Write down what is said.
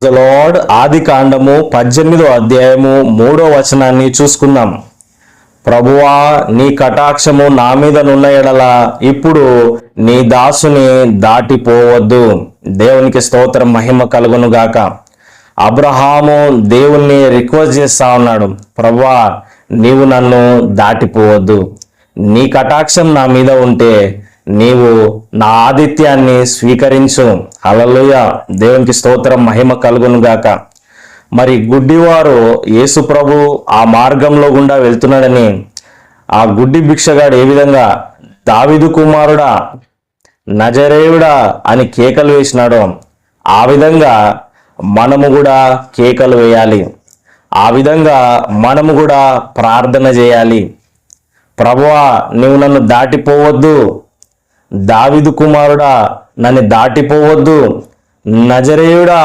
Lord ఆది కాండము 18వ అధ్యాయము 3వ వచనాన్ని చూసుకుందాం. ప్రభువా, నీ కటాక్షము నా మీద నున్న ఎడల ఇప్పుడు నీ దాసుని దాటిపోవద్దు. దేవునికి స్తోత్రం, మహిమ కలుగును గాక. అబ్రహాము దేవుణ్ణి రిక్వెస్ట్ చేస్తా ఉన్నాడు, ప్రభువా నీవు నన్ను దాటిపోవద్దు. నీ కటాక్షం నా మీద ఉంటే నీవు నా ఆతిథ్యాన్ని స్వీకరించు. హల్లెలూయా, దేవునికి స్తోత్రం, మహిమ కలుగును గాక. మరి గుడ్డివారు యేసు ప్రభు ఆ మార్గంలో గుండా వెళ్తున్నాడని ఆ గుడ్డి భిక్షగాడు ఏ విధంగా దావీదు కుమారుడా, నజరేయుడా అని కేకలు వేసినాడో ఆ విధంగా మనము కూడా కేకలు వేయాలి. ఆ విధంగా మనము కూడా ప్రార్థన చేయాలి. ప్రభువా నీవు నన్ను దాటిపోవద్దు, దావీదు కుమారుడా నన్ను దాటిపోవద్దు, నజరేయుడా